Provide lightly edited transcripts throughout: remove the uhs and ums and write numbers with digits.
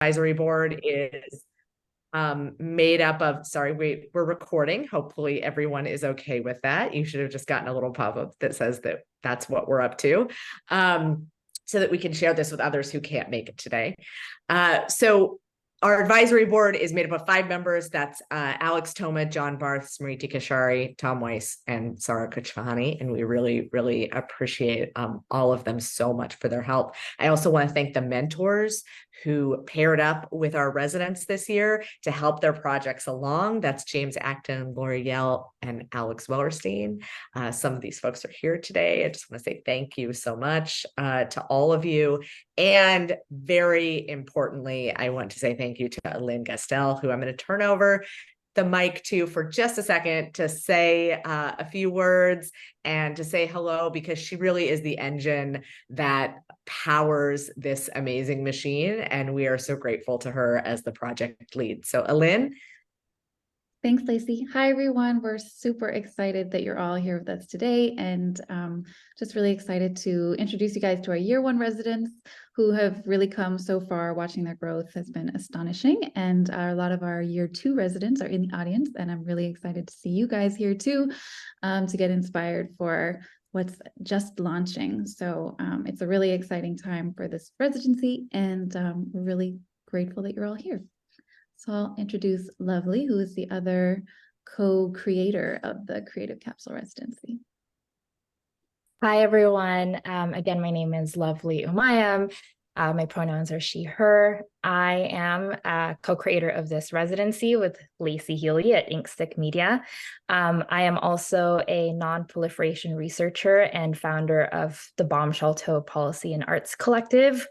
advisory board is made up of, sorry, we're recording. Hopefully everyone is okay with that. You should have just gotten a little pop-up that says that that's what we're up to, so that we can share this with others who can't make it today. So our advisory board is made up of 5 members. That's Alex Toma, John Barth, Smriti Kashari, Tom Weiss, and Sarah Kuchvani. And we really, really appreciate all of them so much for their help. I also want to thank the mentors who paired up with our residents this year to help their projects along. That's James Acton, Lori Yell, and Alex Wellerstein. Some of these folks are here today. I just want to say thank you so much to all of you. And very importantly, I want to say thank you to Lynn Gastel, who I'm going to turn over the mic to for just a second to say a few words and to say hello, because she really is the engine that powers this amazing machine. And we are so grateful to her as the project lead. So Lynn. Thanks, Lacey. Hi, everyone. We're super excited that you're all here with us today, and just really excited to introduce you guys to our year 1 residents who have really come so far. Watching their growth has been astonishing, and a lot of our year 2 residents are in the audience, and I'm really excited to see you guys here too, to get inspired for what's just launching. So it's a really exciting time for this residency, and we're really grateful that you're all here. So I'll introduce Lovely, who is the other co-creator of the Creative Capsule Residency. Hi, everyone. Again, my name is Lovely Umayam. My pronouns are she, her. I am a co-creator of this residency with Lacey Healy at Inkstick Media. I am also a non-proliferation researcher and founder of the Bombshell Toe Policy and Arts Collective,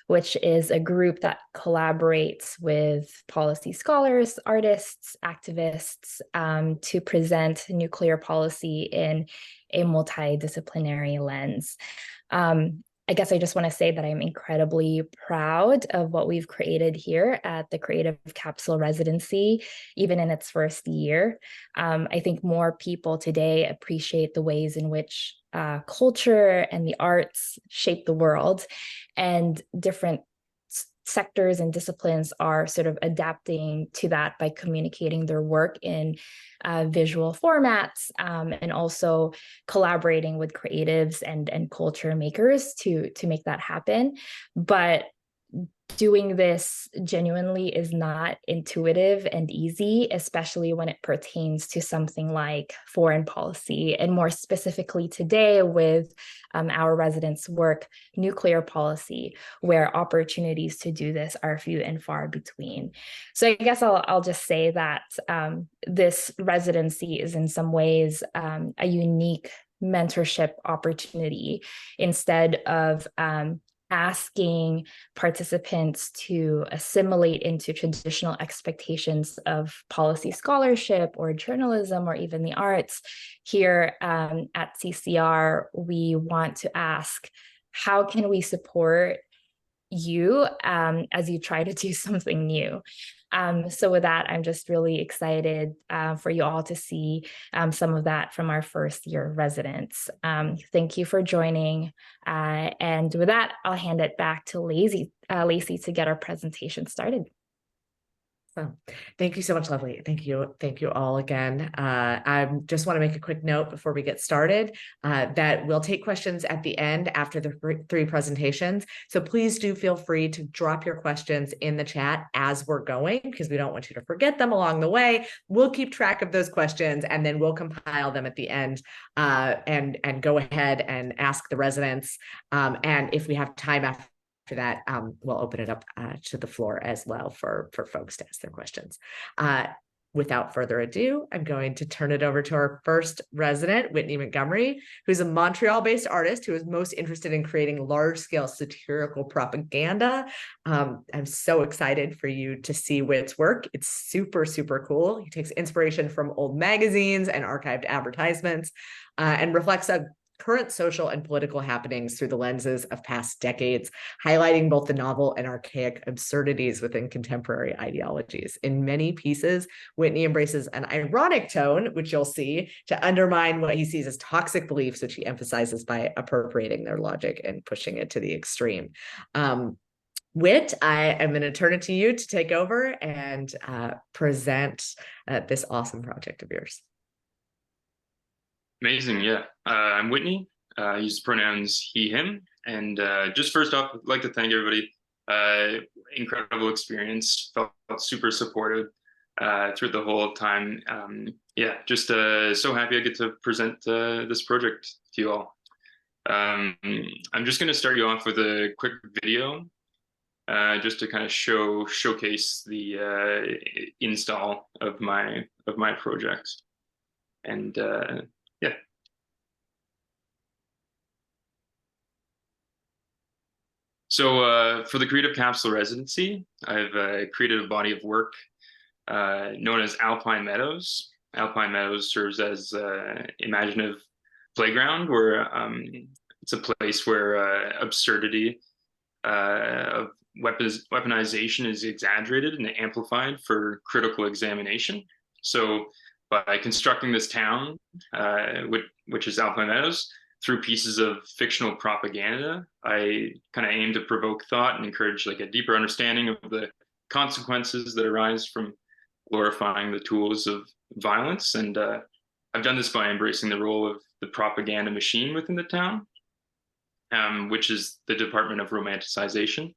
which is a group that collaborates with policy scholars, artists, activists to present nuclear policy in a multidisciplinary lens. I guess I just want to say that I'm incredibly proud of what we've created here at the Creative Capsule Residency, even in its first year. I think more people today appreciate the ways in which culture and the arts shape the world, and different sectors and disciplines are sort of adapting to that by communicating their work in visual formats, and also collaborating with creatives and culture makers to make that happen. But doing this genuinely is not intuitive and easy, especially when it pertains to something like foreign policy, and more specifically today with our residents' work, nuclear policy, where opportunities to do this are few and far between. So I guess I'll just say that this residency is in some ways a unique mentorship opportunity. Instead of asking participants to assimilate into traditional expectations of policy scholarship or journalism or even the arts, here at CCR, we want to ask, how can we support you as you try to do something new? So with that, I'm just really excited for you all to see some of that from our first year residents. Thank you for joining. And with that, I'll hand it back to Lacey to get our presentation started. So thank you so much, Lovely. Thank you all again. I just want to make a quick note before we get started that we'll take questions at the end after the 3 presentations. So please do feel free to drop your questions in the chat as we're going, because we don't want you to forget them along the way. We'll keep track of those questions, and then we'll compile them at the end and go ahead and ask the residents. And if we have time after that, we'll open it up to the floor as well for folks to ask their questions. Without further ado, I'm going to turn it over to our first resident, Whitney Montgomery, who's a Montreal-based artist who is most interested in creating large-scale satirical propaganda. I'm so excited for you to see Whit's work. It's super, super cool. He takes inspiration from old magazines and archived advertisements and reflects a current social and political happenings through the lenses of past decades, highlighting both the novel and archaic absurdities within contemporary ideologies. In many pieces, Whitney embraces an ironic tone, which you'll see, to undermine what he sees as toxic beliefs, which he emphasizes by appropriating their logic and pushing it to the extreme. Whit, I am going to turn it to you to take over and present this awesome project of yours. Amazing, yeah. I'm Whitney. I use pronouns he, him. And just first off, I'd like to thank everybody. Incredible experience. Felt super supportive through the whole time. Yeah, just so happy I get to present this project to you all. I'm just going to start you off with a quick video just to kind of showcase the install of my project. And yeah. So for the Creative Capsule Residency, I've created a body of work known as Alpine Meadows. Alpine Meadows serves as imaginative playground where it's a place where absurdity of weaponization is exaggerated and amplified for critical examination. So by constructing this town, which is Alpine Meadows, through pieces of fictional propaganda, I kind of aim to provoke thought and encourage like a deeper understanding of the consequences that arise from glorifying the tools of violence. And I've done this by embracing the role of the propaganda machine within the town, which is the Department of Romanticization.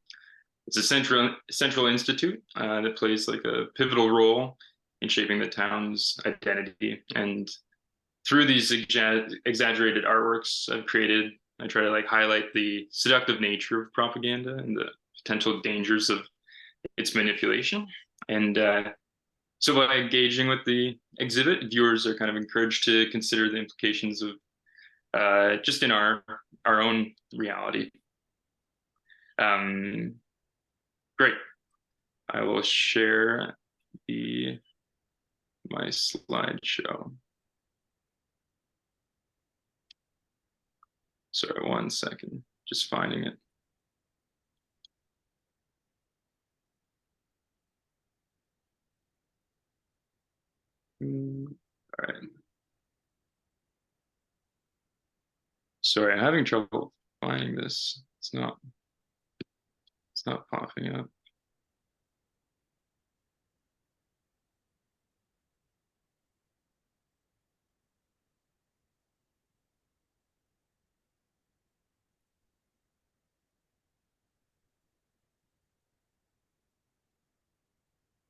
It's a central institute that plays like a pivotal role in shaping the town's identity. And through these exaggerated artworks I've created, I try to like highlight the seductive nature of propaganda and the potential dangers of its manipulation. And so by engaging with the exhibit, viewers are kind of encouraged to consider the implications of just in our own reality. Great. I will share my slideshow. Sorry, 1 second, just finding it. All right. Sorry, I'm having trouble finding this. It's not popping up.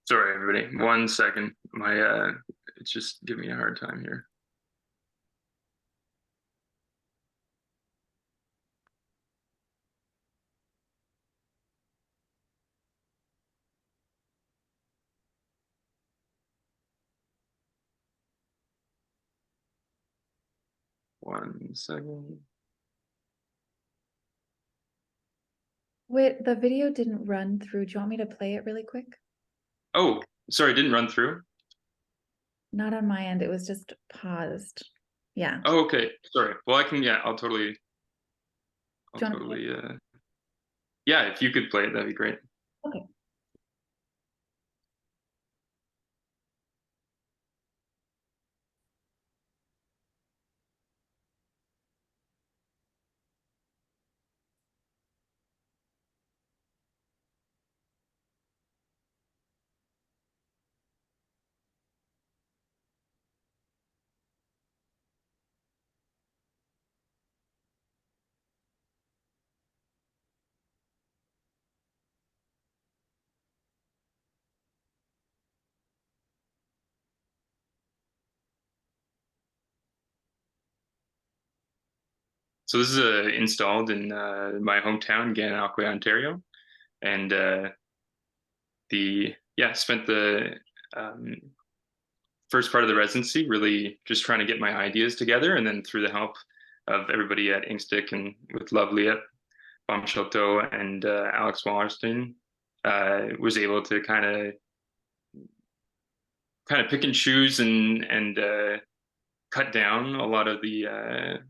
Sorry, everybody. 1 second. It's just giving me a hard time here. One second. Wait, the video didn't run through. Do you want me to play it really quick? Oh, sorry, it didn't run through. Not on my end. It was just paused. Yeah. Oh, okay. Sorry. Well, I can. Yeah, I'll Do you wanna play it? totally. Yeah, if you could play it, that'd be great. Okay. So this is installed in my hometown, Gananoque, Ontario, and spent the first part of the residency really just trying to get my ideas together, and then through the help of everybody at Inkstick and with Lovely at Chateau and Alex Wallerstein, was able to kind of pick and choose and cut down a lot of the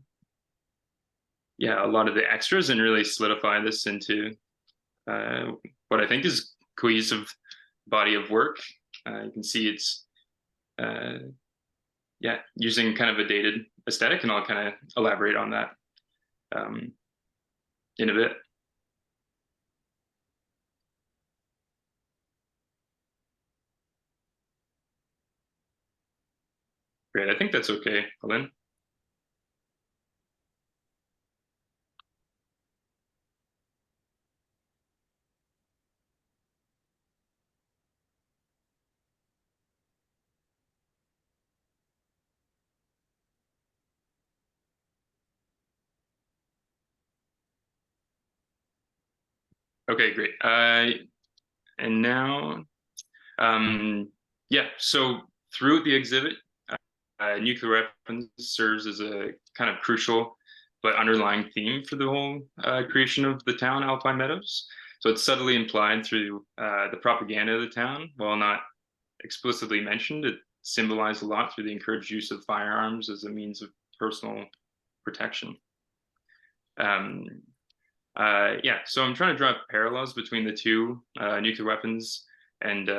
extras and really solidify this into what I think is cohesive body of work. You can see it's using kind of a dated aesthetic, and I'll kind of elaborate on that in a bit. Great. I think that's okay, Lynn. Okay, great. And now, yeah, so throughout the exhibit, nuclear weapons serves as a kind of crucial but underlying theme for the whole creation of the town, Alpine Meadows. So it's subtly implied through the propaganda of the town, while not explicitly mentioned. It symbolized a lot through the encouraged use of firearms as a means of personal protection. Yeah, so I'm trying to draw parallels between the two, nuclear weapons and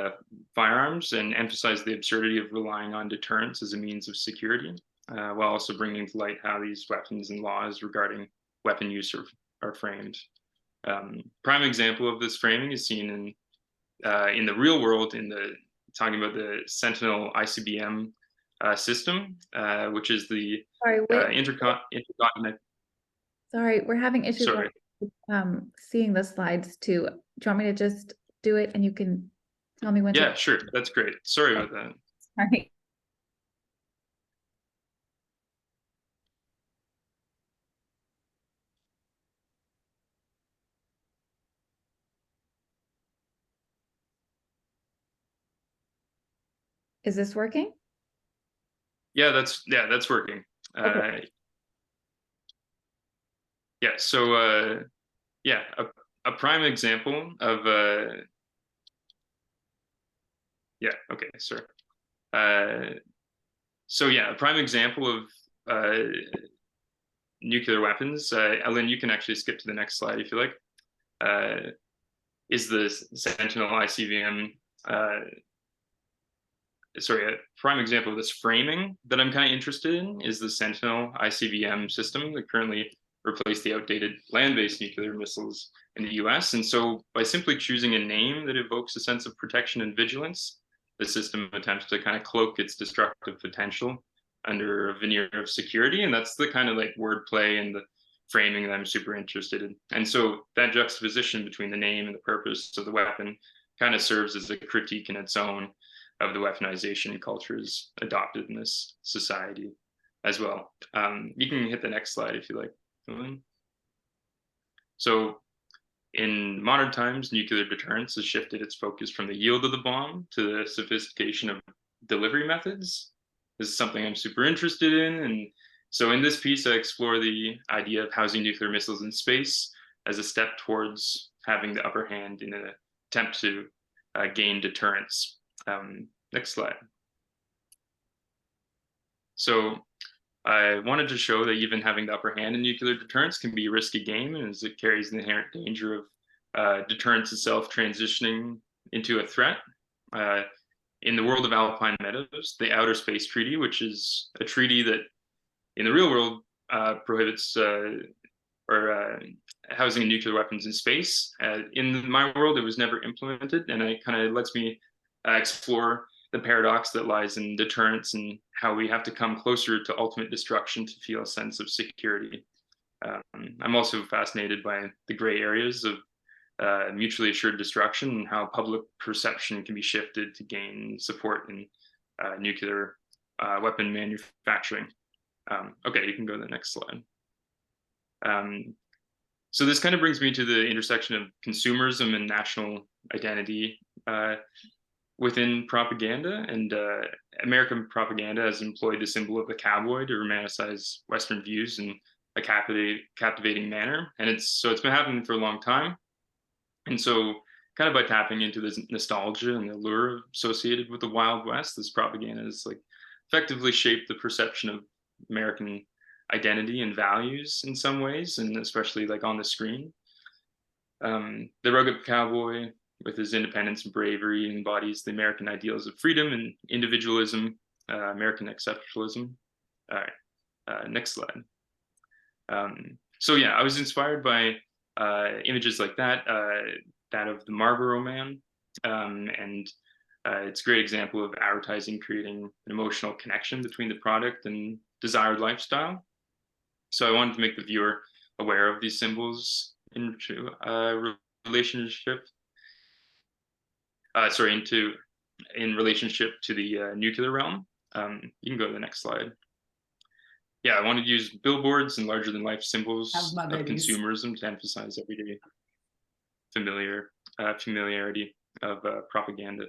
firearms, and emphasize the absurdity of relying on deterrence as a means of security, while also bringing to light how these weapons and laws regarding weapon use are framed. Prime example of this framing is seen in the real world, talking about the Sentinel ICBM system, which is the Sorry, wait. intercontinental. Sorry, we're having issues Sorry. seeing the slides too. Do you want me to just do it and you can tell me when Yeah, to? sure. That's great. Sorry about that. Sorry. Is this working? Yeah, that's working. Okay. Yeah, so yeah, a prime example of yeah, okay, sorry. So yeah, a prime example of nuclear weapons. Ellen, you can actually skip to the next slide if you like. Is the Sentinel ICBM? Sorry, a prime example of this framing that I'm kind of interested in is the Sentinel ICBM system that currently replaced the outdated land-based nuclear missiles in the US. And so by simply choosing a name that evokes a sense of protection and vigilance, the system attempts to kind of cloak its destructive potential under a veneer of security. And that's the kind of like wordplay and the framing that I'm super interested in. And so that juxtaposition between the name and the purpose of the weapon kind of serves as a critique in its own of the weaponization cultures adopted in this society as well. You can hit the next slide if you like. So in modern times, nuclear deterrence has shifted its focus from the yield of the bomb to the sophistication of delivery methods. This is something I'm super interested in. And so in this piece, I explore the idea of housing nuclear missiles in space as a step towards having the upper hand in an attempt to gain deterrence. Next slide. So I wanted to show that even having the upper hand in nuclear deterrence can be a risky game, as it carries the inherent danger of deterrence itself transitioning into a threat. In the world of Alpine Meadows, the Outer Space Treaty, which is a treaty that in the real world prohibits housing nuclear weapons in space. In my world, it was never implemented, and it kind of lets me explore the paradox that lies in deterrence and how we have to come closer to ultimate destruction to feel a sense of security. I'm also fascinated by the gray areas of mutually assured destruction and how public perception can be shifted to gain support in nuclear weapon manufacturing. Okay, you can go to the next slide. So this kind of brings me to the intersection of consumerism and national identity within propaganda, and American propaganda has employed the symbol of the cowboy to romanticize Western views in a captivating manner, and it's been happening for a long time. And so, kind of by tapping into this nostalgia and the allure associated with the Wild West, this propaganda has like effectively shaped the perception of American identity and values in some ways, and especially like on the screen. The rugged cowboy, with his independence and bravery, embodies the American ideals of freedom and individualism, American exceptionalism. All right, next slide. So yeah, I was inspired by images like that, that of the Marlboro Man, and It's a great example of advertising creating an emotional connection between the product and desired lifestyle. So I wanted to make the viewer aware of these symbols into relationship. In relationship to the nuclear realm. You can go to the next slide. Yeah, I wanted to use billboards and larger than life symbols of consumerism to emphasize everyday familiarity of propaganda.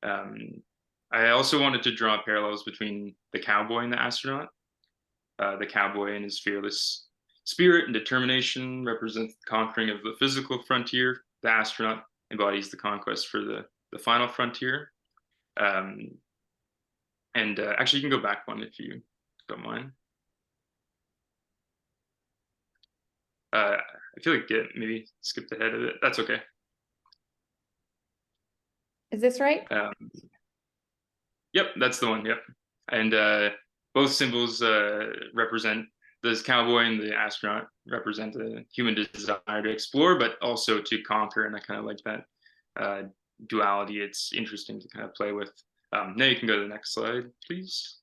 I also wanted to draw parallels between the cowboy and the astronaut. The cowboy and his fearless spirit and determination represents the conquering of the physical frontier. The astronaut embodies the conquest for the final frontier. Actually, you can go back one if you don't mind. I feel like maybe skipped ahead of it. That's okay. Is this right? Yep, that's the one. Yep. And both symbols represent this cowboy and the astronaut represent a human desire to explore, but also to conquer. And I kind of like that duality. It's interesting to kind of play with. Now you can go to the next slide, please.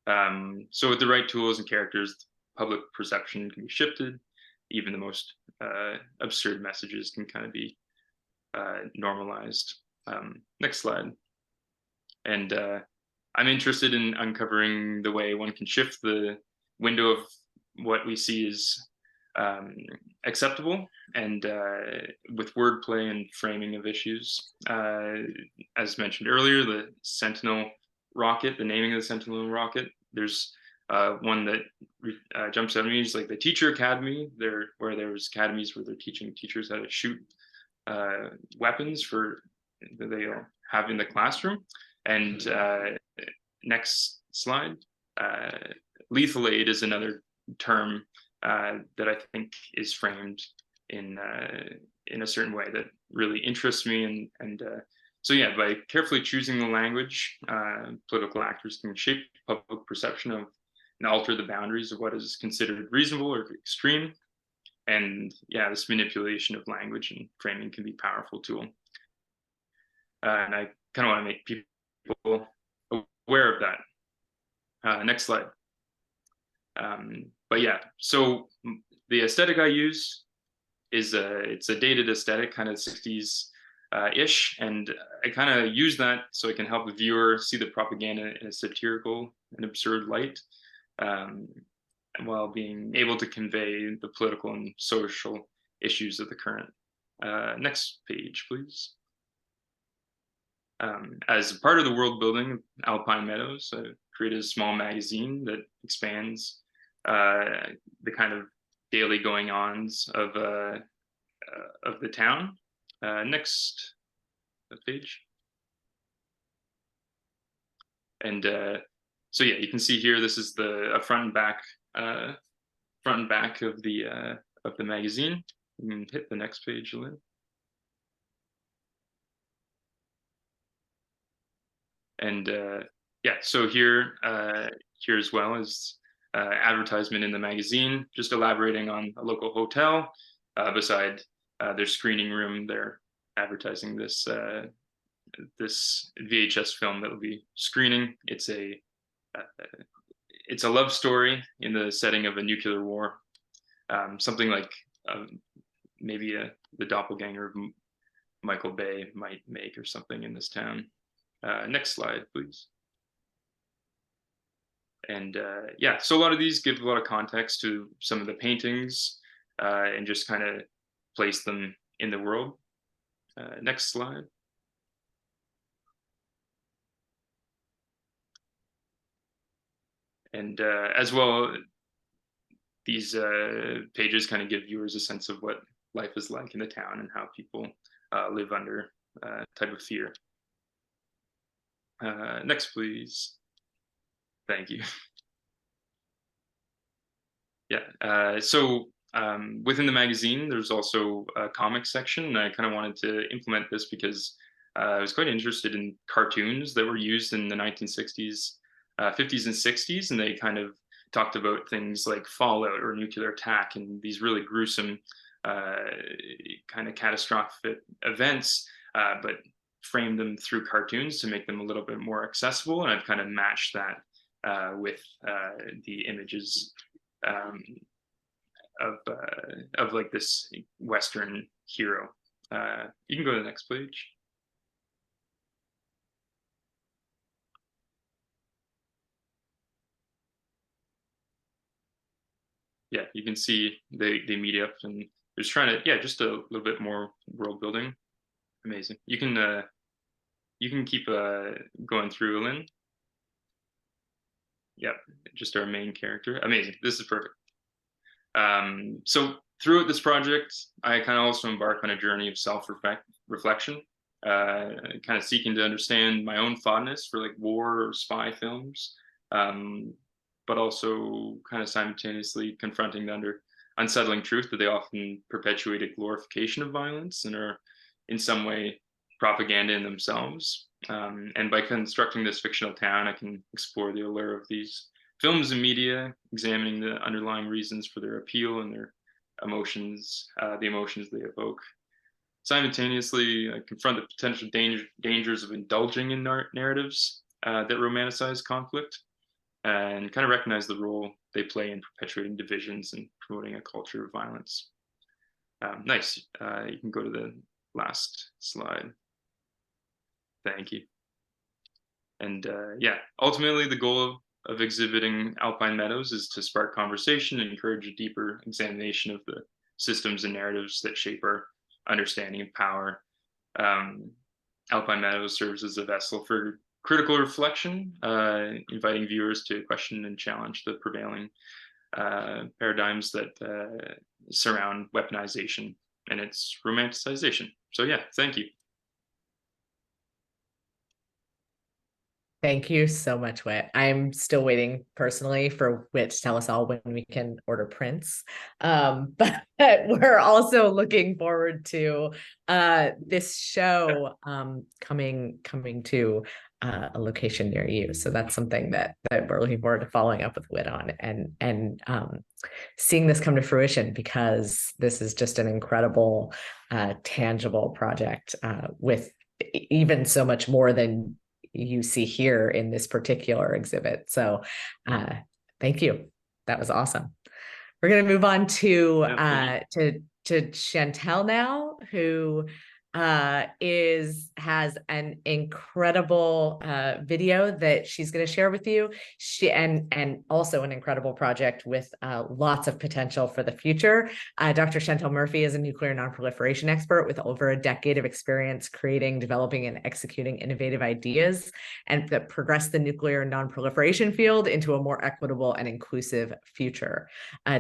So with the right tools and characters, public perception can be shifted. Even the most absurd messages can kind of be normalized. Next slide. And I'm interested in uncovering the way one can shift the window of what we see as acceptable, and with wordplay and framing of issues. As mentioned earlier, the Sentinel rocket, the naming of the Sentinel rocket, there's one that jumps out at me is like the Teacher Academy, where there's academies where they're teaching teachers how to shoot weapons that they'll have in the classroom. And next slide, lethal aid is another term that I think is framed in a certain way that really interests me. So yeah, by carefully choosing the language, political actors can shape public perception of and alter the boundaries of what is considered reasonable or extreme. And yeah, this manipulation of language and framing can be a powerful tool. And I kind of want to make people aware of that. Next slide. But yeah, so the aesthetic I use is it's a dated aesthetic, kind of 60s ish, and I kind of use that so I can help the viewer see the propaganda in a satirical and absurd light, while being able to convey the political and social issues of the current. Next page, please. As part of the world building of Alpine Meadows, I created a small magazine that expands the kind of daily going-ons of the town. Next page. And so yeah, you can see here, this is the front and back of the magazine. You can hit the next page, Lynn. And yeah, so here as well is advertisement in the magazine, just elaborating on a local hotel. Beside their screening room, they're advertising this VHS film that will be screening. It's a love story in the setting of a nuclear war, something like maybe the doppelganger of Michael Bay might make or something in this town. Next slide, please. And yeah, so a lot of these give a lot of context to some of the paintings and just kind of place them in the world. Next slide. And as well, these pages kind of give viewers a sense of what life is like in the town and how people live under type of fear. Next, please. Thank you. Yeah, so within the magazine, there's also a comic section. And I kind of wanted to implement this because I was quite interested in cartoons that were used in the 1960s, 50s and 60s, and they kind of talked about things like fallout or nuclear attack and these really gruesome kind of catastrophic events. but frame them through cartoons to make them a little bit more accessible. And I've kind of matched that with the images of like this Western hero. You can go to the next page. Yeah, you can see they meet up and just trying to, yeah, just a little bit more world building. Amazing. You can keep going through, Lynn. Yep, just our main character. Amazing. This is perfect. So throughout this project, I kind of also embark on a journey of self-reflection, kind of seeking to understand my own fondness for like war or spy films, but also kind of simultaneously confronting the unsettling truth that they often perpetuate a glorification of violence and are in some way propaganda in themselves. And by constructing this fictional town, I can explore the allure of these films and media, examining the underlying reasons for their appeal and their emotions, the emotions they evoke. Simultaneously, I confront the potential dangers of indulging in narratives that romanticize conflict, and kind of recognize the role they play in perpetuating divisions and promoting a culture of violence. Nice. You can go to the last slide. Thank you. And yeah, ultimately the goal of exhibiting Alpine Meadows is to spark conversation and encourage a deeper examination of the systems and narratives that shape our understanding of power. Alpine Meadows serves as a vessel for critical reflection, inviting viewers to question and challenge the prevailing paradigms that surround weaponization and its romanticization. So yeah, thank you. Thank you so much, Whit. I'm still waiting personally for Whit to tell us all when we can order prints. But we're also looking forward to this show coming to a location near you. So that's something that we're looking forward to following up with Whit on and seeing this come to fruition, because this is just an incredible tangible project with even so much more than you see here in this particular exhibit. So thank you. That was awesome. We're going to move on to Chantel now, who has an incredible video that she's going to share with you. And also an incredible project with lots of potential for the future. Dr. Chantel Murphy is a nuclear nonproliferation expert with over a decade of experience creating, developing, and executing innovative ideas and that progress the nuclear nonproliferation field into a more equitable and inclusive future.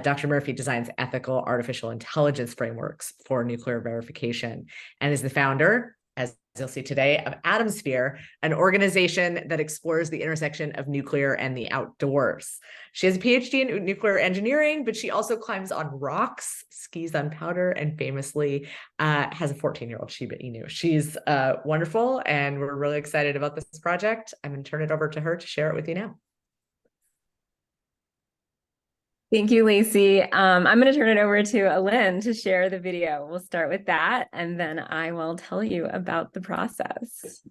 Dr. Murphy designs ethical artificial intelligence frameworks for nuclear verification and is the founder, as you'll see today, of Atomsphere, an organization that explores the intersection of nuclear and the outdoors. She has a PhD in nuclear engineering, but she also climbs on rocks, skis on powder, and famously has a 14-year-old Shiba Inu. She's wonderful, and we're really excited about this project. I'm going to turn it over to her to share it with you now. Thank you, Lacey. I'm going to turn it over to Lynn to share the video. We'll start with that, and then I will tell you about the process.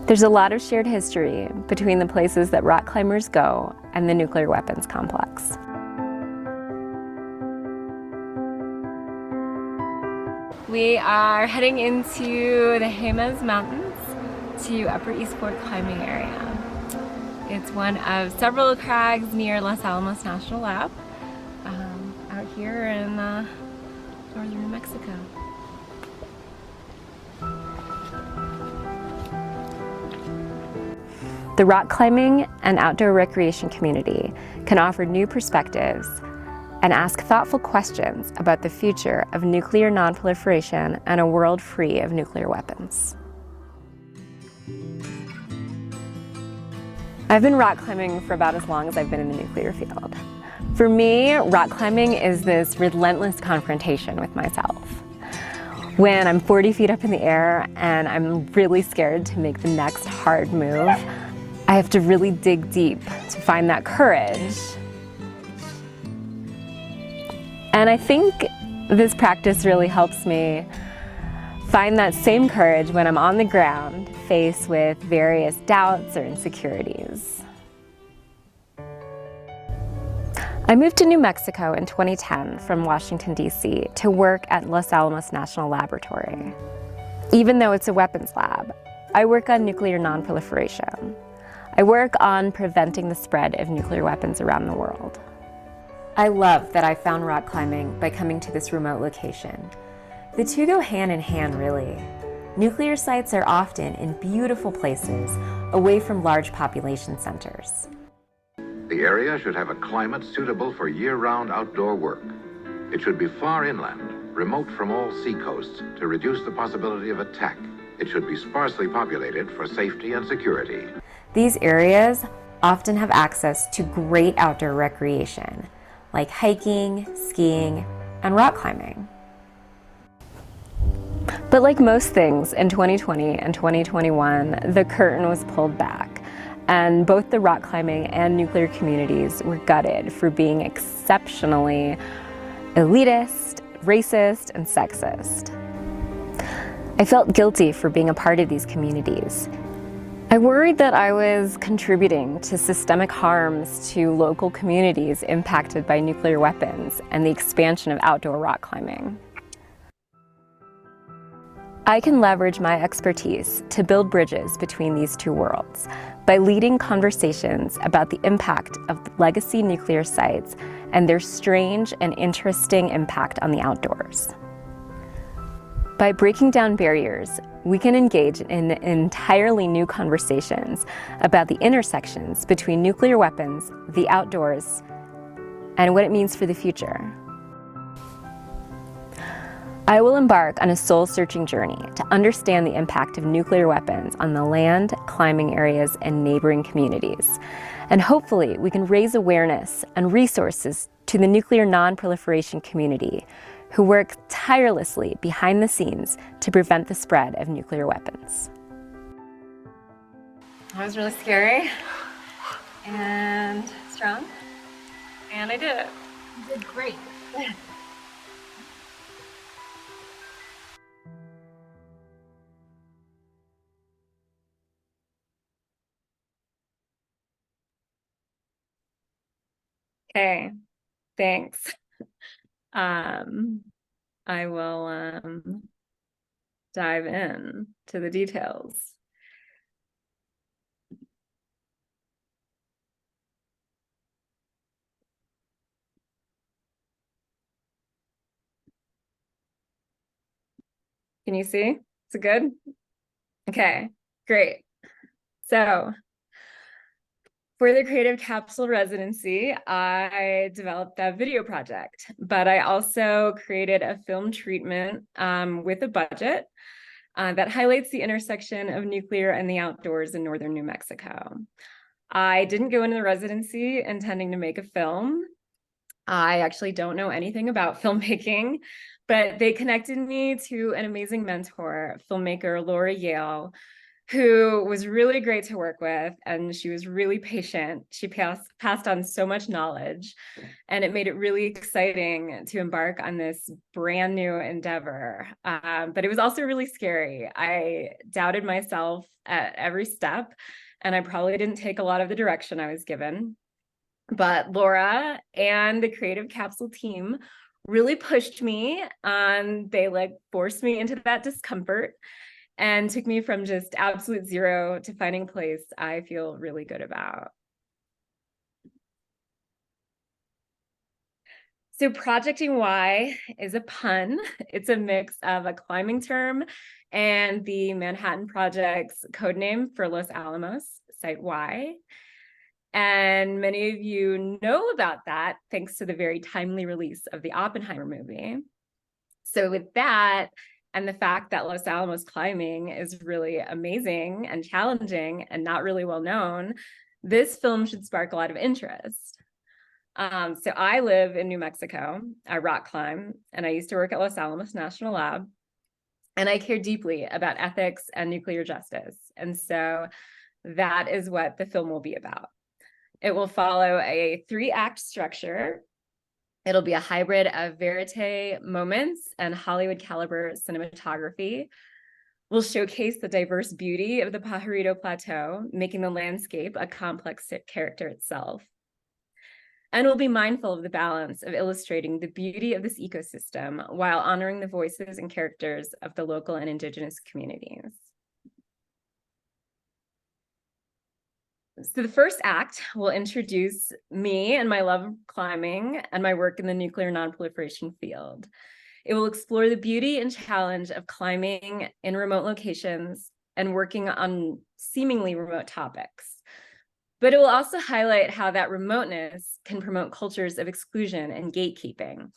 There's a lot of shared history between the places that rock climbers go and the nuclear weapons complex. We are heading into the Jemez Mountains to Upper East Fork climbing area. It's one of several crags near Los Alamos National Lab out here in northern New Mexico. The rock climbing and outdoor recreation community can offer new perspectives and ask thoughtful questions about the future of nuclear nonproliferation and a world free of nuclear weapons. I've been rock climbing for about as long as I've been in the nuclear field. For me, rock climbing is this relentless confrontation with myself. When I'm 40 feet up in the air and I'm really scared to make the next hard move, I have to really dig deep to find that courage. And I think this practice really helps me find that same courage when I'm on the ground, faced with various doubts or insecurities. I moved to New Mexico in 2010 from Washington, D.C. to work at Los Alamos National Laboratory. Even though it's a weapons lab, I work on nuclear nonproliferation. I work on preventing the spread of nuclear weapons around the world. I love that I found rock climbing by coming to this remote location. The two go hand in hand, really. Nuclear sites are often in beautiful places, away from large population centers. The area should have a climate suitable for year-round outdoor work. It should be far inland, remote from all seacoasts, to reduce the possibility of attack. It should be sparsely populated for safety and security. These areas often have access to great outdoor recreation, like hiking, skiing, and rock climbing. But like most things in 2020 and 2021, the curtain was pulled back, and both the rock climbing and nuclear communities were gutted for being exceptionally elitist, racist, and sexist. I felt guilty for being a part of these communities. I worried that I was contributing to systemic harms to local communities impacted by nuclear weapons and the expansion of outdoor rock climbing. I can leverage my expertise to build bridges between these two worlds by leading conversations about the impact of legacy nuclear sites and their strange and interesting impact on the outdoors. By breaking down barriers, we can engage in entirely new conversations about the intersections between nuclear weapons, the outdoors, and what it means for the future. I will embark on a soul-searching journey to understand the impact of nuclear weapons on the land, climbing areas, and neighboring communities. And hopefully, we can raise awareness and resources to the nuclear non-proliferation community who work tirelessly behind the scenes to prevent the spread of nuclear weapons. That was really scary and strong, and I did it. You did great. Okay, thanks. I will dive in to the details. Can you see? Is it good? Okay, great. So for the Creative Capsule Residency, I developed that video project, but I also created a film treatment with a budget that highlights the intersection of nuclear and the outdoors in northern New Mexico. I didn't go into the residency intending to make a film. I actually don't know anything about filmmaking, but they connected me to an amazing mentor, filmmaker Laura Yale, who was really great to work with, and she was really patient. She passed on so much knowledge, and it made it really exciting to embark on this brand new endeavor. But it was also really scary. I doubted myself at every step, and I probably didn't take a lot of the direction I was given. But Laura and the Creative Capsule team really pushed me, and they forced me into that discomfort and took me from just absolute zero to finding a place I feel really good about. So Projecting Y is a pun. It's a mix of a climbing term and the Manhattan Project's code name for Los Alamos, Site Y. And many of you know about that thanks to the very timely release of the Oppenheimer movie. So with that, and the fact that Los Alamos climbing is really amazing and challenging and not really well known, this film should spark a lot of interest. So I live in New Mexico. I rock climb, and I used to work at Los Alamos National Lab. And I care deeply about ethics and nuclear justice. And so that is what the film will be about. It will follow a 3-act structure. It'll be a hybrid of verite moments and Hollywood caliber cinematography. We'll showcase the diverse beauty of the Pajarito Plateau, making the landscape a complex character itself. And we'll be mindful of the balance of illustrating the beauty of this ecosystem while honoring the voices and characters of the local and indigenous communities. So the first act will introduce me and my love of climbing and my work in the nuclear nonproliferation field. It will explore the beauty and challenge of climbing in remote locations and working on seemingly remote topics. But it will also highlight how that remoteness can promote cultures of exclusion and gatekeeping,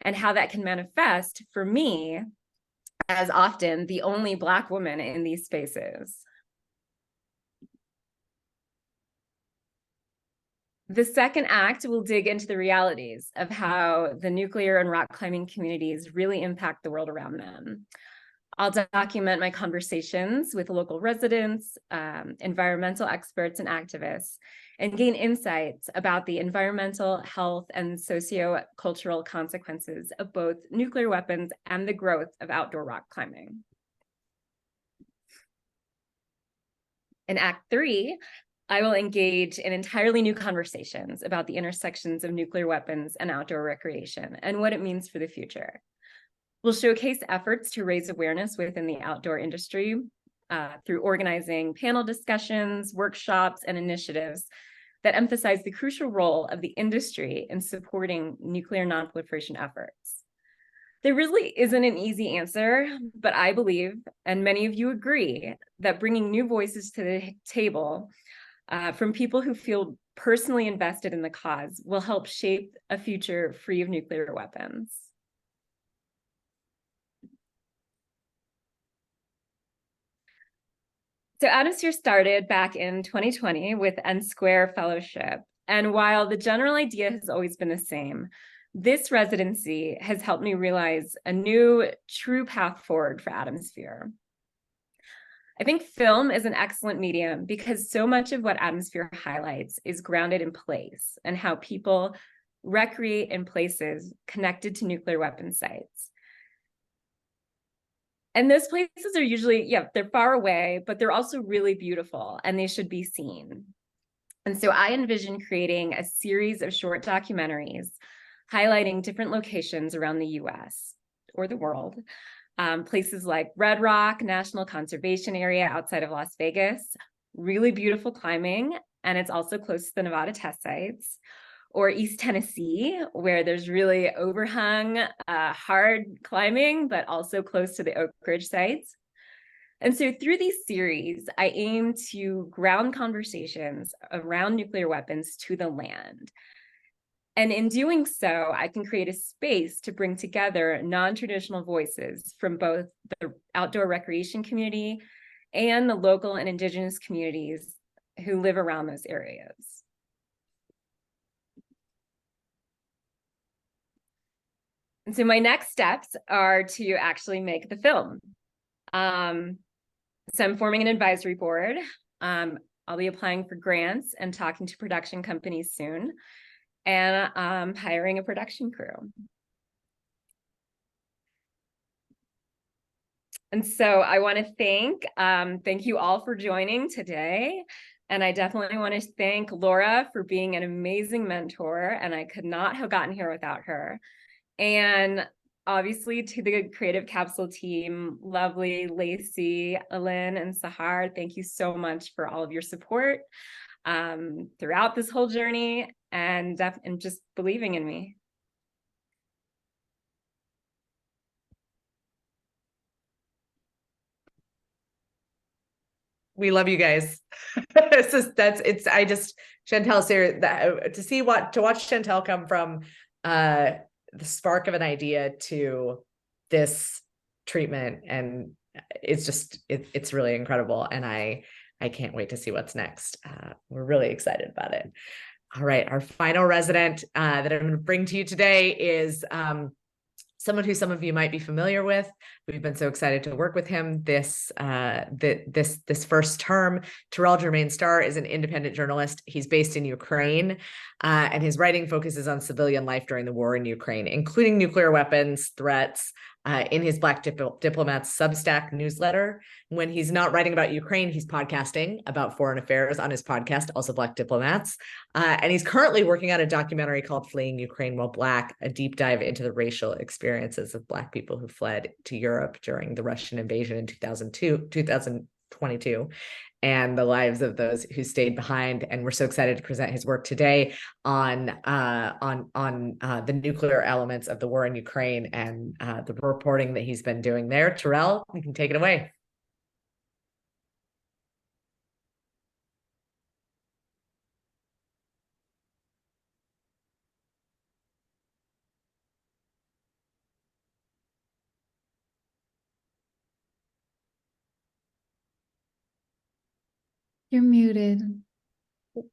and how that can manifest for me as often the only Black woman in these spaces. The second act will dig into the realities of how the nuclear and rock climbing communities really impact the world around them. I'll document my conversations with local residents, environmental experts and activists, and gain insights about the environmental, health, and socio-cultural consequences of both nuclear weapons and the growth of outdoor rock climbing. In Act 3, I will engage in entirely new conversations about the intersections of nuclear weapons and outdoor recreation and what it means for the future. We'll showcase efforts to raise awareness within the outdoor industry through organizing panel discussions, workshops, and initiatives that emphasize the crucial role of the industry in supporting nuclear nonproliferation efforts. There really isn't an easy answer, but I believe, and many of you agree, that bringing new voices to the table from people who feel personally invested in the cause will help shape a future free of nuclear weapons. So Atmosphere started back in 2020 with N Square Fellowship. And while the general idea has always been the same, this residency has helped me realize a new true path forward for Atmosphere. I think film is an excellent medium because so much of what Atmosphere highlights is grounded in place and how people recreate in places connected to nuclear weapon sites. And those places are usually, they're far away, but they're also really beautiful and they should be seen. And so I envision creating a series of short documentaries highlighting different locations around the US or the world. Places like Red Rock National Conservation Area outside of Las Vegas, really beautiful climbing, and it's also close to the Nevada test sites. Or East Tennessee, where there's really overhung, hard climbing, but also close to the Oak Ridge sites. And so through these series, I aim to ground conversations around nuclear weapons to the land. And in doing so, I can create a space to bring together non-traditional voices from both the outdoor recreation community and the local and indigenous communities who live around those areas. And so my next steps are to actually make the film. So I'm forming an advisory board. I'll be applying for grants and talking to production companies soon, and I'm hiring a production crew. And so I want to thank you all for joining today. And I definitely want to thank Laura for being an amazing mentor, and I could not have gotten here without her. And obviously to the Creative Capsule team, lovely Lacey, Alin, and Sahar, thank you so much for all of your support throughout this whole journey and just believing in me. We love you guys. Chantel, Sarah, to watch Chantel come from the spark of an idea to this treatment, and it's really incredible. And I can't wait to see what's next. We're really excited about it. All right, our final resident that I'm going to bring to you today is someone who some of you might be familiar with. We've been so excited to work with him this first term. Terrell Germain Starr is an independent journalist. He's based in Ukraine, and his writing focuses on civilian life during the war in Ukraine, including nuclear weapons threats. In his Black Diplomats Substack newsletter. When he's not writing about Ukraine, he's podcasting about foreign affairs on his podcast, also Black Diplomats. And he's currently working on a documentary called Fleeing Ukraine While Black, a deep dive into the racial experiences of Black people who fled to Europe during the Russian invasion in 2022. And the lives of those who stayed behind. And we're so excited to present his work today on the nuclear elements of the war in Ukraine and the reporting that he's been doing there. Terrell, you can take it away. You're muted. Do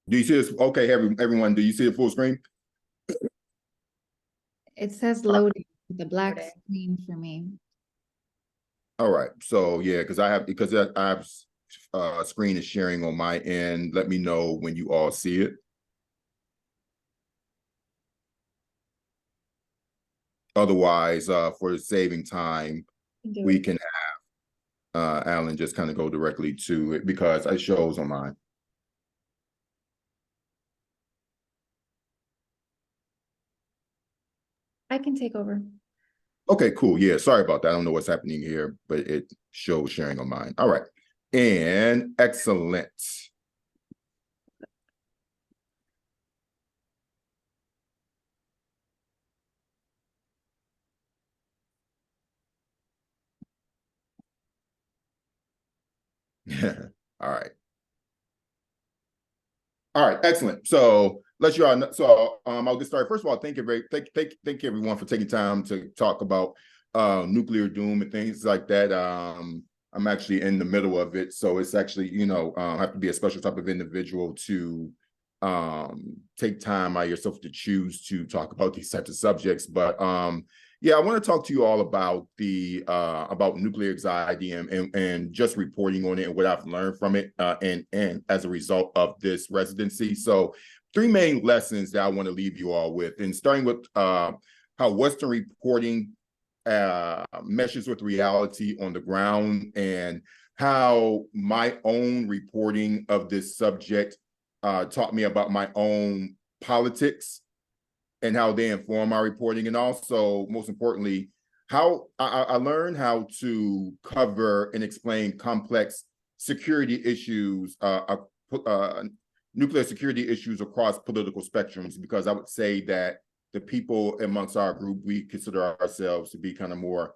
you see this? Okay, everyone, do you see the full screen? It says loading, the black screen for me. All right, so yeah, because I have screen is sharing on my end. Let me know when you all see it. Otherwise, for saving time, we can have Alan just kind of go directly to it because it shows on mine. I can take over. Okay, cool. Yeah, sorry about that. I don't know what's happening here, but it shows sharing on mine. All right, and excellent. All right. All right, excellent. So let's you all know, so I'll get started. First of all, thank everyone for taking time to talk about nuclear doom and things like that. I'm actually in the middle of it, so it's actually, have to be a special type of individual to take time out of yourself to choose to talk about these types of subjects. But yeah, I want to talk to you all about the about nuclear anxiety and just reporting on it and what I've learned from it and as a result of this residency. So 3 main lessons that I want to leave you all with, and starting with how Western reporting meshes with reality on the ground, and how my own reporting of this subject taught me about my own politics and how they inform my reporting, and also, most importantly, how I learned how to cover and explain complex security issues, nuclear security issues across political spectrums, because I would say that the people amongst our group, we consider ourselves to be kind of more,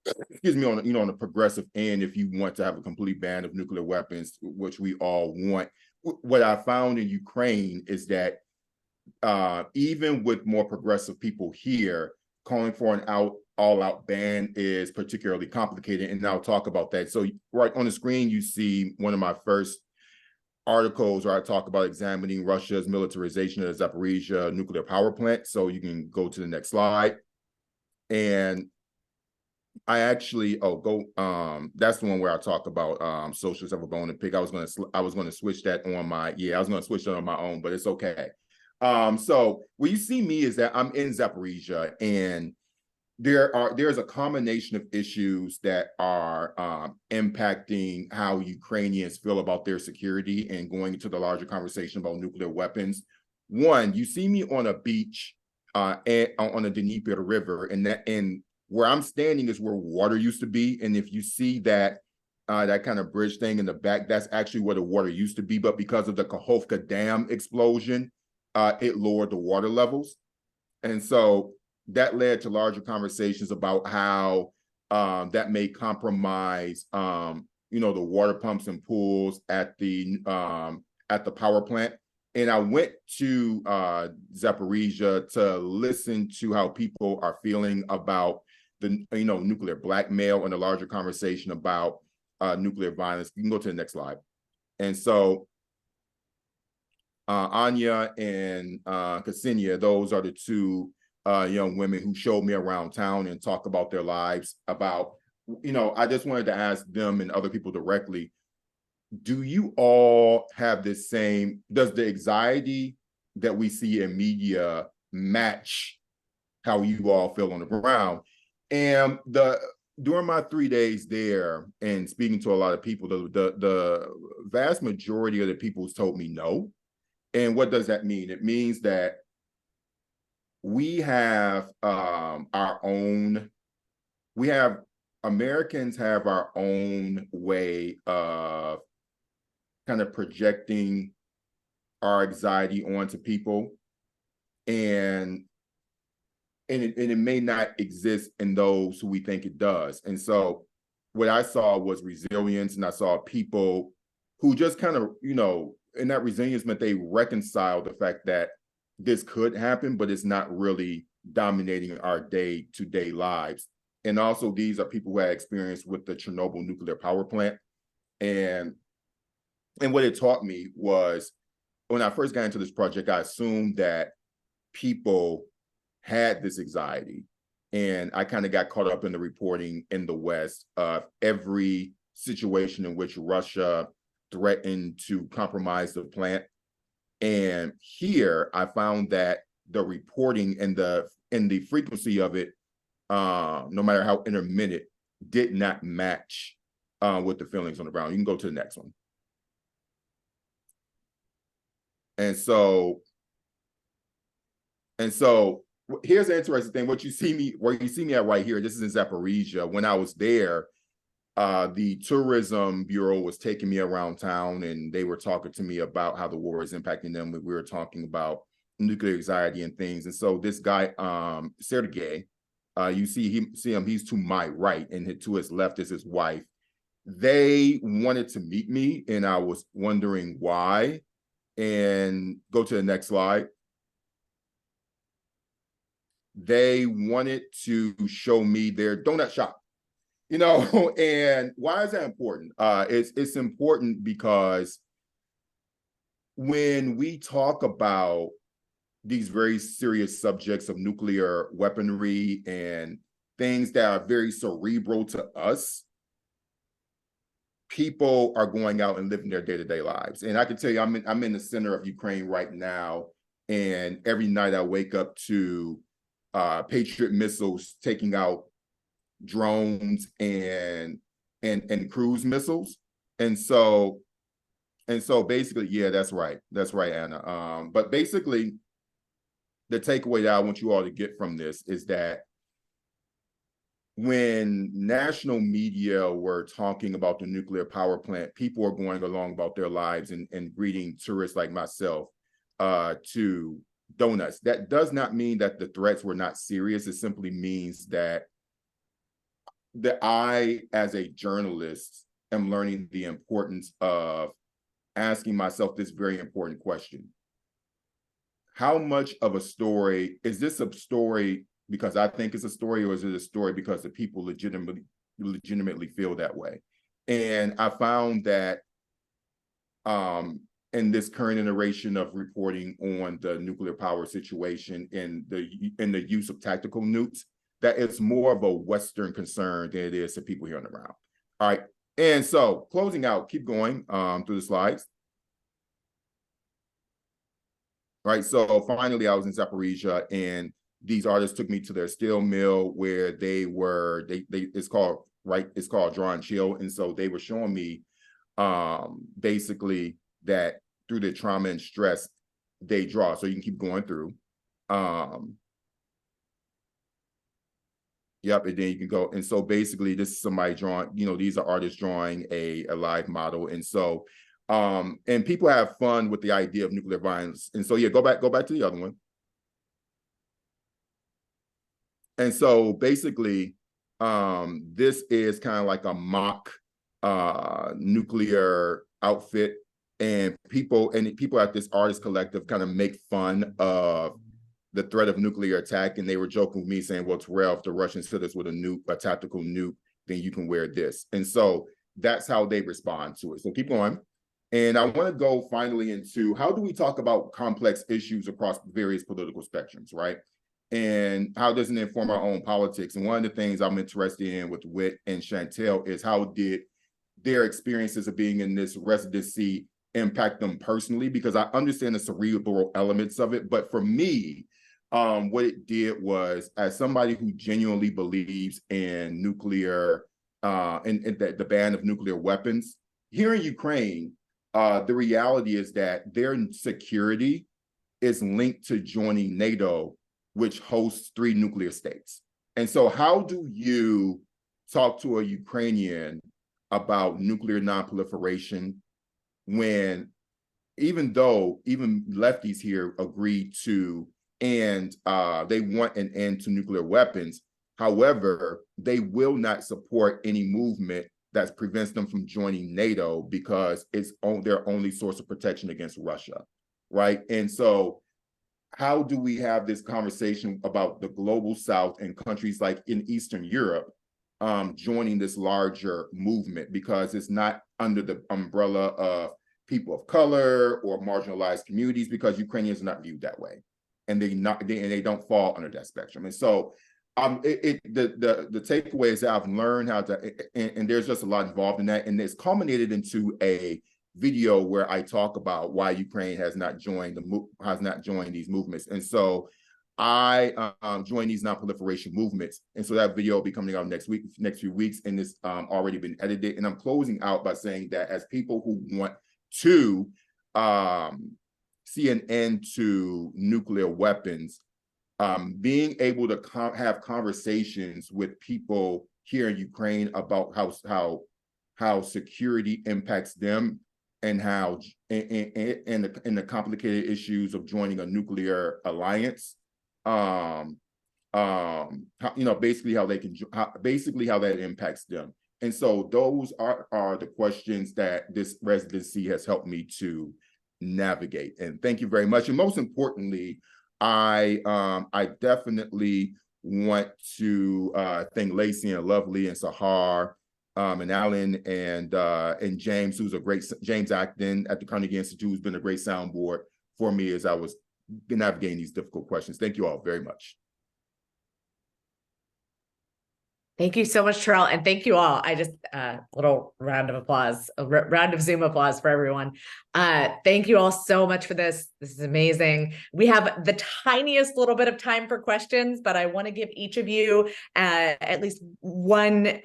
on the progressive end, if you want to have a complete ban of nuclear weapons, which we all want. What I found in Ukraine is that even with more progressive people here, calling for an all-out ban is particularly complicated, and I'll talk about that. So right on the screen, you see one of my first articles where I talk about examining Russia's militarization of the Zaporizhzhia nuclear power plant. So you can go to the next slide. And I actually, that's the one where I talk about socialists have a bone to pick. I was gonna switch that on my, I was gonna switch that on my own, but it's okay. So what you see me is that I'm in Zaporizhzhia, and there's a combination of issues that are impacting how Ukrainians feel about their security, and going into the larger conversation about nuclear weapons. One, you see me on a beach on the Dnieper River, and where I'm standing is where water used to be. And if you see that that kind of bridge thing in the back, that's actually where the water used to be. But because of the Kakhovka Dam explosion, it lowered the water levels. And so that led to larger conversations about how that may compromise, you know, the water pumps and pools at the power plant. And I went to Zaporizhzhia to listen to how people are feeling about the, you know, nuclear blackmail and a larger conversation about nuclear violence. You can go to the next slide. And so Anya and Ksenia, those are the two young women who showed me around town and talk about their lives. About, you know, I just wanted to ask them and other people directly, do you all have this same, does the anxiety that we see in media match how you all feel on the ground? And during my 3 days there and speaking to a lot of people, the vast majority of the people told me no. And what does that mean? It means that we have Americans have our own way of kind of projecting our anxiety onto people, and it may not exist in those who we think it does. And so what I saw was resilience, and I saw people who just kind of, you know, and that resilience meant they reconciled the fact that this could happen, but it's not really dominating our day-to-day lives. And also, these are people who had experience with the Chernobyl nuclear power plant. And what it taught me was, when I first got into this project, I assumed that people had this anxiety. And I kind of got caught up in the reporting in the West of every situation in which Russia threatened to compromise the plant. And here I found that the reporting and the frequency of it, no matter how intermittent, did not match with the feelings on the ground. You can go to the next one. And so here's the interesting thing. Where you see me at right here, this is in Zaporizhzhia. When I was there, the tourism bureau was taking me around town, and they were talking to me about how the war is impacting them. We were talking about nuclear anxiety and things. And so this guy, Sergey, you see him, he's to my right, and to his left is his wife. They wanted to meet me, and I was wondering why. And go to the next slide. They wanted to show me their donut shop, you know. And why is that important? It's important because when we talk about these very serious subjects of nuclear weaponry and things that are very cerebral to us, people are going out and living their day-to-day lives. And I can tell you, I'm in the center of Ukraine right now, and every night I wake up to Patriot missiles taking out drones and cruise missiles. And so basically, yeah, that's right, Anna. But basically, the takeaway that I want you all to get from this is that when national media were talking about the nuclear power plant, people were going along about their lives and greeting tourists like myself to donuts. That does not mean that the threats were not serious. It simply means that I, as a journalist, am learning the importance of asking myself this very important question. How much of a story, is this a story because I think it's a story, or is it a story because the people legitimately feel that way? And I found that in this current iteration of reporting on the nuclear power situation in the use of tactical nukes, that it's more of a Western concern than it is to people here on the ground. All right, and so closing out, keep going through the slides. All right, so finally I was in Zaporizhzhia, and these artists took me to their steel mill where it's called Draw and Chill. And so they were showing me basically that through the trauma and stress, they draw. So you can keep going through. Yep, and then you can go. And so basically this is somebody drawing, you know, these are artists drawing a live model. And so, and people have fun with the idea of nuclear violence. And so, yeah, go back to the other one. And so basically, This is kind of like a mock nuclear outfit, and people at this artist collective kind of make fun of the threat of nuclear attack, and they were joking with me saying, well, Terrell, if the Russians hit us with a tactical nuke, then you can wear this. And so that's how they respond to it. So keep going. And I want to go finally into how do we talk about complex issues across various political spectrums, right? And how does it inform our own politics? And one of the things I'm interested in with Whit and Chantel is how did their experiences of being in this residency impact them personally? Because I understand the cerebral elements of it, but for me, what it did was, as somebody who genuinely believes in nuclear, in the ban of nuclear weapons, here in Ukraine, the reality is that their security is linked to joining NATO, which hosts 3 nuclear states. And so how do you talk to a Ukrainian about nuclear nonproliferation when, even though even lefties here agree to, and they want an end to nuclear weapons, however, they will not support any movement that prevents them from joining NATO because it's their only source of protection against Russia, right? And so how do we have this conversation about the global South and countries like in Eastern Europe joining this larger movement, because it's not under the umbrella of people of color or marginalized communities, because Ukrainians are not viewed that way, and they don't fall under that spectrum. And so the takeaway is that I've learned how to, and there's just a lot involved in that, and it's culminated into a video where I talk about why Ukraine has not joined these movements. And so I joined these non-proliferation movements, and so that video will be coming out next few weeks, and it's already been edited. And I'm closing out by saying that as people who want to see an end to nuclear weapons, being able to have conversations with people here in Ukraine about how security impacts them, and how and the complicated issues of joining a nuclear alliance, basically how that impacts them. And so those are the questions that this residency has helped me to navigate. And thank you very much. And most importantly, I definitely want to thank Lacey and Lovely and Sahar and Alan and James, who's James Acton at the Carnegie Institute, who's been a great soundboard for me as I was navigating these difficult questions. Thank you all very much. Thank you so much, Terrell, and thank you all. I just little round of applause, a round of Zoom applause for everyone. Thank you all so much for this. This is amazing. We have the tiniest little bit of time for questions, but I want to give each of you at least one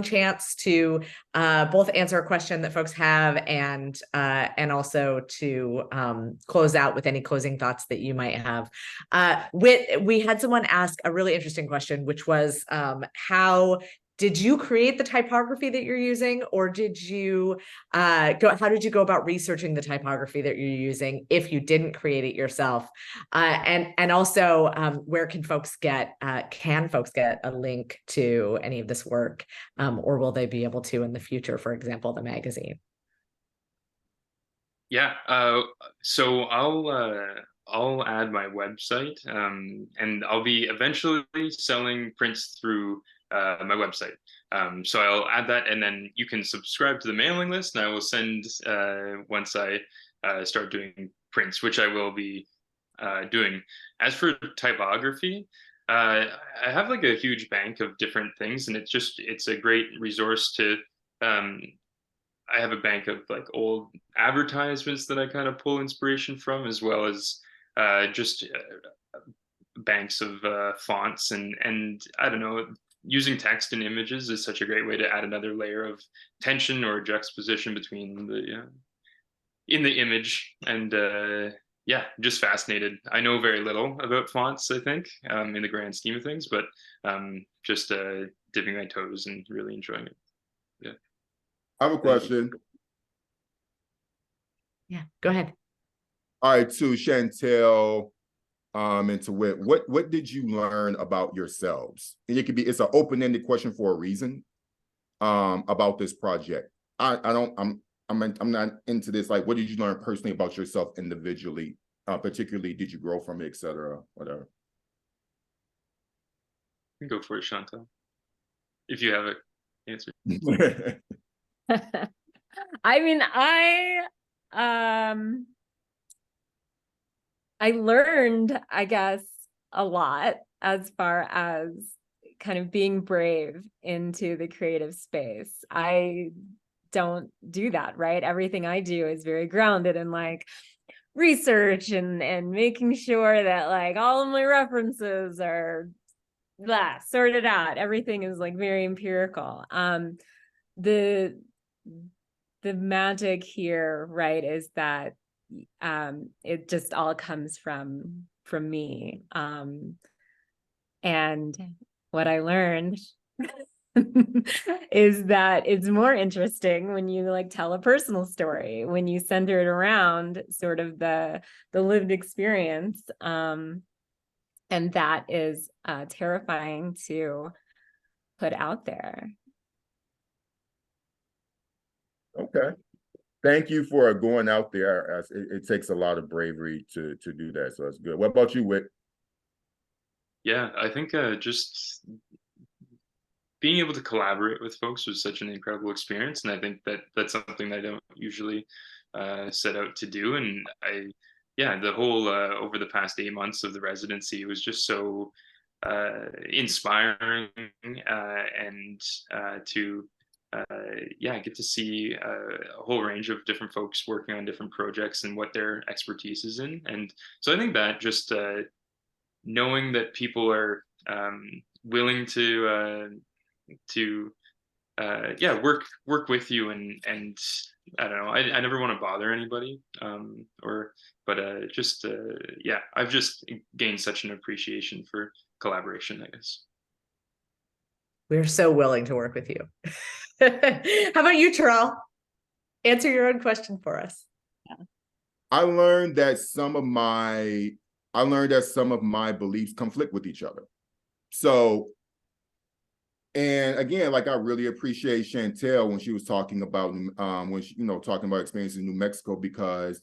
chance to both answer a question that folks have, and also to close out with any closing thoughts that you might have. We had someone ask a really interesting question, which was, how did you create the typography that you're using, or did you how did you go about researching the typography that you're using if you didn't create it yourself? And also, where can folks get a link to any of this work, or will they be able to in the future, for example, the magazine? Yeah, so I'll add my website, and I'll be eventually selling prints through my website. So I'll add that, and then you can subscribe to the mailing list, and I will send once I start doing prints, which I will be doing. As for typography, I have like a huge bank of different things, and it's a great resource to I have a bank of like old advertisements that I kind of pull inspiration from, as well as just banks of fonts, and I don't know, using text and images is such a great way to add another layer of tension or juxtaposition between the in the image. And yeah, just fascinated. I know very little about fonts, I think, in the grand scheme of things, but just dipping my toes and really enjoying it. Yeah. I have a question. Yeah, go ahead. All right, to Chantel, And to what did you learn about yourselves? And it's an open-ended question for a reason, about this project. I'm not into this, like, what did you learn personally about yourself individually? Particularly, did you grow from it, et cetera, whatever? Go for it, Chantal, if you have an answer. I mean, I learned, I guess, a lot as far as kind of being brave into the creative space. I don't do that, right? Everything I do is very grounded in like research and making sure that like all of my references are sorted out. Everything is like very empirical. The magic here, right, is that it just all comes from me. And what I learned is that it's more interesting when you like tell a personal story, when you center it around sort of the lived experience. And that is terrifying to put out there. Okay. Thank you for going out there. It takes a lot of bravery to do that. So that's good. What about you, Wick? Yeah, I think just being able to collaborate with folks was such an incredible experience, and I think that that's something that I don't usually set out to do. And the whole over the past 8 months of the residency was just so inspiring, and to get to see a whole range of different folks working on different projects and what their expertise is in. And so I think that just knowing that people are willing to work with you, and I don't know, I never want to bother anybody, I've just gained such an appreciation for collaboration, I guess. We're so willing to work with you. How about you, Terrell? Answer your own question for us. I learned that some of my beliefs conflict with each other. So, and again, like, I really appreciate Chantel when she was talking about talking about experiences in New Mexico, because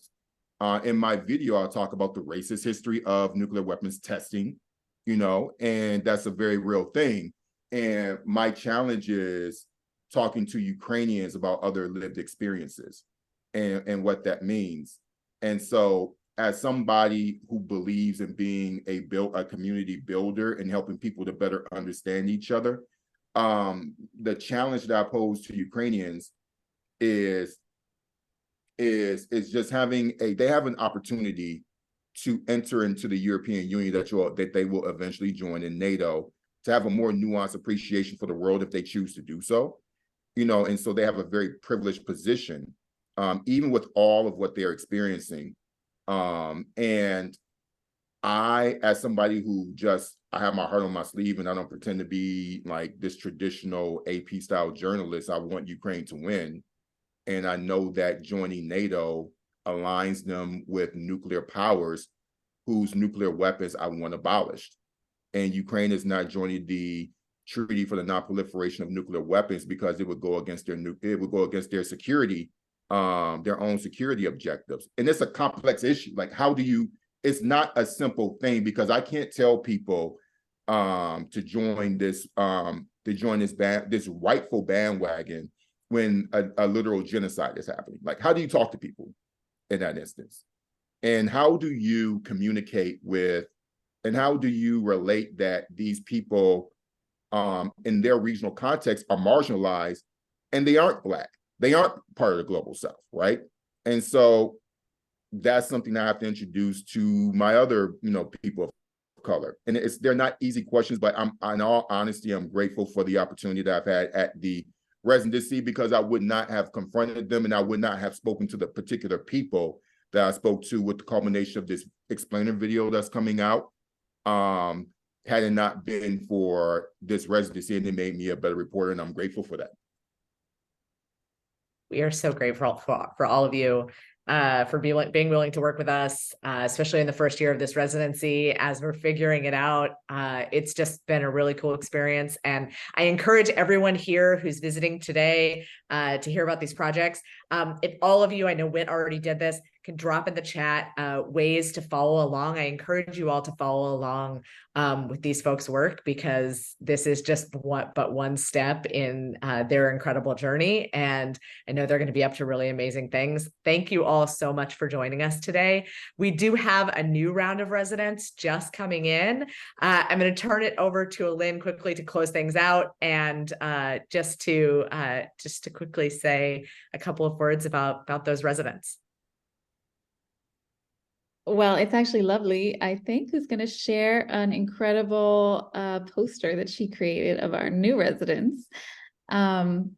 in my video I talk about the racist history of nuclear weapons testing, and that's a very real thing. And my challenge is talking to Ukrainians about other lived experiences and what that means. And so, as somebody who believes in being a community builder and helping people to better understand each other, the challenge that I pose to Ukrainians is just they have an opportunity to enter into the European Union that they will eventually join in NATO, to have a more nuanced appreciation for the world if they choose to do so, and so they have a very privileged position, even with all of what they're experiencing. And I, as somebody who I have my heart on my sleeve, and I don't pretend to be like this traditional AP style journalist. I want Ukraine to win. And I know that joining NATO aligns them with nuclear powers whose nuclear weapons I want abolished. And Ukraine is not joining the Treaty for the Non-Proliferation of Nuclear Weapons because it would go against their security, their own security objectives. And it's a complex issue. Like, it's not a simple thing, because I can't tell people to join this rightful bandwagon when a literal genocide is happening. Like, how do you talk to people in that instance? And how do you communicate with, and how do you relate that these people in their regional context are marginalized, and they aren't Black, they aren't part of the global South, right? And so that's something I have to introduce to my other, people of color. And they're not easy questions, but in all honesty, I'm grateful for the opportunity that I've had at the residency, because I would not have confronted them, and I would not have spoken to the particular people that I spoke to with the culmination of this explainer video that's coming out, had it not been for this residency, and it made me a better reporter, and I'm grateful for that. We are so grateful for all of you. for being willing to work with us, especially in the first year of this residency as we're figuring it out. It's just been a really cool experience. And I encourage everyone here who's visiting today to hear about these projects. If all of you, I know Whit already did this, can drop in the chat ways to follow along. I encourage you all to follow along with these folks' work, because this is just one step in their incredible journey. And I know they're going to be up to really amazing things. Thank you all so much for joining us today. We do have a new round of residents just coming in. I'm going to turn it over to Alin quickly to close things out, and just to quickly say a couple of words about those residents. Well, it's actually Lovely, I think, who's going to share an incredible poster that she created of our new residents. One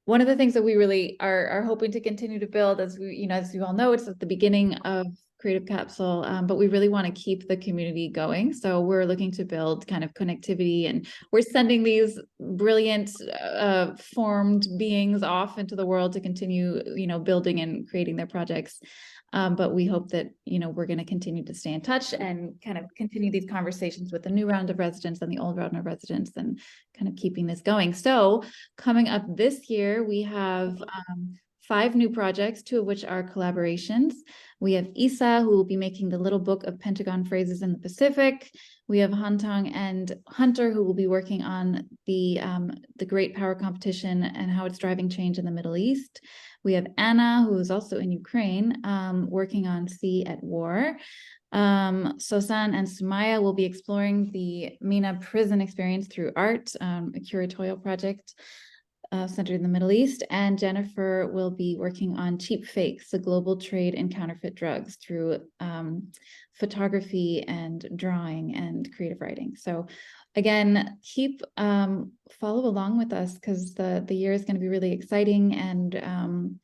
of the things that we really are hoping to continue to build, as we, as you all know, it's at the beginning of Creative Capsule, but we really want to keep the community going. So we're looking to build kind of connectivity, and we're sending these brilliant formed beings off into the world to continue, building and creating their projects. But we hope that, we're going to continue to stay in touch and kind of continue these conversations with the new round of residents and the old round of residents, and kind of keeping this going. So coming up this year, we have 5 new projects, 2 of which are collaborations. We have Isa, who will be making the Little Book of Pentagon Phrases in the Pacific. We have Hantong and Hunter, who will be working on the Great Power Competition and how it's driving change in the Middle East. We have Anna, who is also in Ukraine, working on Sea at War. Sosan and Sumaya will be exploring the MENA prison experience through art, a curatorial project centered in the Middle East. And Jennifer will be working on Cheap Fakes, the global trade in counterfeit drugs, through photography and drawing and creative writing. So again, keep follow along with us, because the year is going to be really exciting, and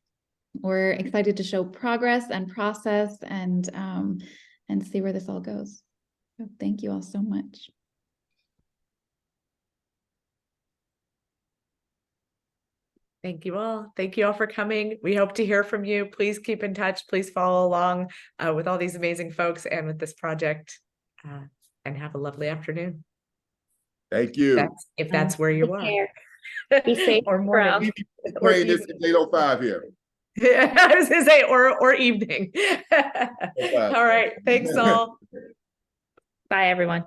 we're excited to show progress and process and see where this all goes. So thank you all so much. Thank you all. Thank you all for coming. We hope to hear from you. Please keep in touch. Please follow along with all these amazing folks and with this project, and have a lovely afternoon. Thank you. If that's where you are. Be safe. Or morning. Playing this at 8:05 here. Yeah, I was gonna say, or evening. All right. Thanks all. Bye, everyone.